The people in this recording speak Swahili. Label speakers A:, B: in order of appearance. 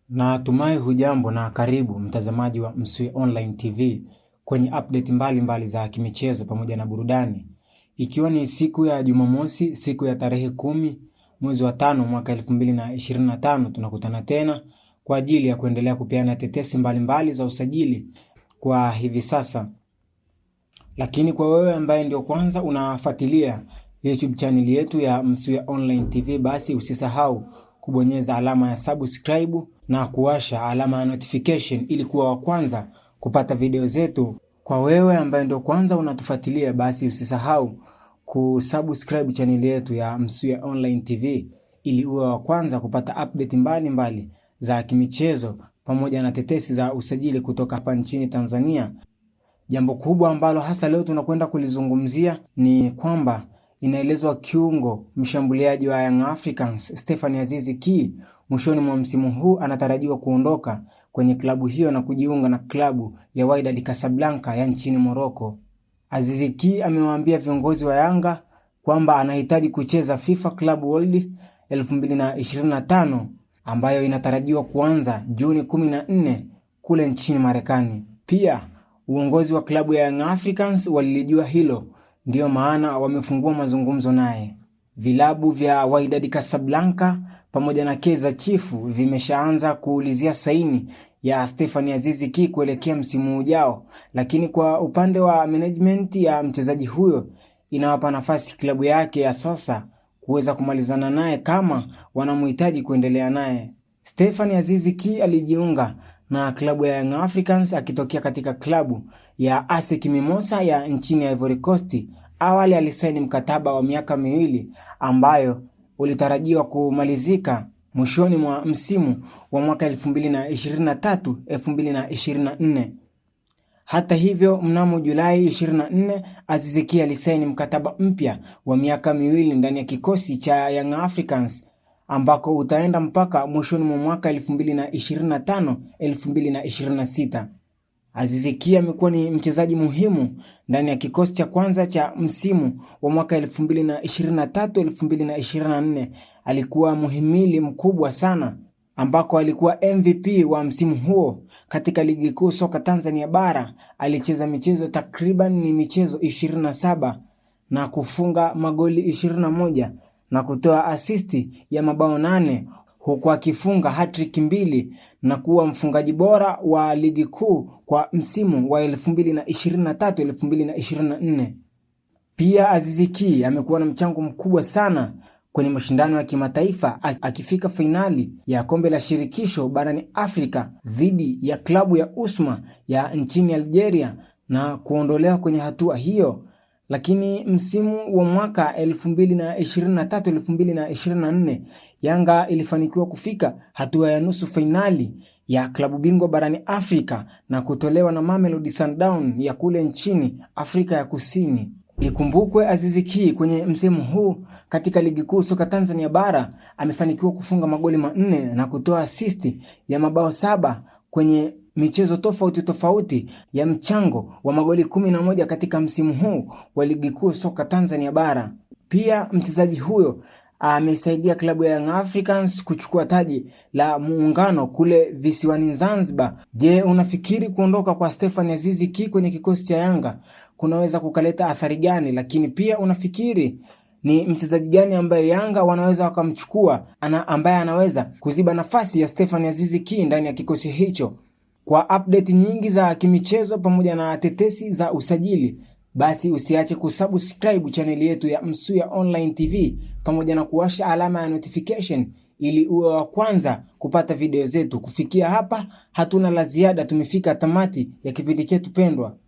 A: Na tumai hujambo na karibu mtazamaji wa Msuya Online TV kwenye update mbalimbali za kimichezo pamoja na burudani. Ikiwa ni siku ya Jumamosi, siku ya tarehe 10 mwezi wa 5 mwaka 2025, tunakutana tena kwa ajili ya kuendelea kupeana tetesi mbalimbali za usajili kwa hivi sasa. Lakini kwa wewe ambaye ndio kwanza unafuatilia YouTube channel yetu ya Msuya Online TV, basi usisahau kubonyeza alama ya subscribe na kuwasha alama ya notification ili kuwa wa kwanza kupata video zetu. Kwa wewe ambaye ndio kwanza unatufuatilia, basi usisahau kusubscribe channel yetu ya Msuya Online TV ili uwe wa kwanza kupata update mbalimbali za kimichezo pamoja na tetesi za usajili kutoka hapa nchini Tanzania. Jambo kubwa ambalo hasa leo tunakwenda kulizungumzia ni kwamba inaelezwa kiungo mshambuliaji wa Young Africans Stephane Aziz Ki mwishoni mwa msimu huu anatarajiwa kuondoka kwenye klabu hiyo na kujiunga na klabu ya Wydad Casablanca ya nchini Morocco. Aziz Ki amewaambia viongozi wa Yanga kwamba anahitaji kucheza FIFA Club World 2025 ambayo inatarajiwa kuanza Juni 14 kule nchini Marekani. Pia uongozi wa klabu ya Young Africans walilijua hilo, ndio maana wamefungua mazungumzo naye. Vilabu vya Wydad Casablanca pamoja na Kaizer Chiefs vimeshaanza kuulizia saini ya Stephane Aziz Ki kuelekea msimu ujao, lakini kwa upande wa management ya mchezaji huyo inawapa nafasi klabu yake ya sasa kuweza kumalizana naye kama wanamhitaji kuendelea naye. Stephane Aziz Ki alijiunga na klabu ya Young Africans akitokea katika klabu ya ASEC Mimosas ya nchini Ivory Coast. Awali alisaini mkataba wa miaka 2 ambayo ulitarajiwa kumalizika mwishoni mwa msimu wa mwaka 2023-2024. Hata hivyo, mnamo Julai 24 Aziz Ki alisaini mkataba mpya wa miaka 2 ndani ya kikosi cha Young Africans ambako utaenda mpaka mwishoni mwa mwaka 2025-2026. Aziz Ki amekuwa ni mchezaji muhimu ndani ya kikosi cha kwanza cha msimu wa mwaka 2023-2024. Alikuwa muhimili mkubwa sana ambako alikuwa MVP wa msimu huo. Katika ligi kuu soka Tanzania bara alicheza michezo takriban ni michezo 27 na kufunga magoli 21 na kutoa asisti ya mabao 8 huku akifunga hat-trick 2 na kuwa mfungaji bora wa ligi kuu kwa msimu wa 2023-2024. Pia Aziz Ki amekuwa na mchango mkubwa sana kwenye mashindano ya kimataifa, akifika fainali ya kombe la shirikisho barani Afrika dhidi ya klabu ya Usma ya nchini Algeria na kuondolewa kwenye hatua hiyo. Lakini msimu wa mwaka 2023-2024 Yanga ilifanikiwa kufika hatua ya nusu fainali ya klabu bingwa barani Afrika na kutolewa na Mamelodi Sundowns ya kule nchini Afrika ya Kusini. Ikumbukwe Aziz Ki kwenye msimu huu katika ligi kuu soka Tanzania bara amefanikiwa kufunga magoli 4 na kutoa assist ya mabao 7 kwenye michezo tofauti ya mchango wa magoli 11 katika msimu huu wa ligi kuu soka Tanzania bara. Pia mchezaji huyo amesaidia klabu ya Young Africans kuchukua taji la muungano kule visiwani Zanzibar. Je, unafikiri kuondoka kwa Stephane Aziz Ki kwenye kikosi cha Yanga kunaweza kukaleta athari gani? Lakini pia unafikiri ni mchezaji gani ambaye Yanga wanaweza wakamchukua ambaye anaweza kuziba nafasi ya Stephane Aziz Ki ndani ya kikosi hicho? Kwa update nyingi za kimichezo pamoja na tetesi za usajili, basi usiache kusubscribe channel yetu ya Msuya Online TV pamoja na kuwasha alama ya notification ili uwe wa kwanza kupata video zetu. Kufikia hapa hatuna la ziada, tumefika tamati ya kipindi chetu pendwa.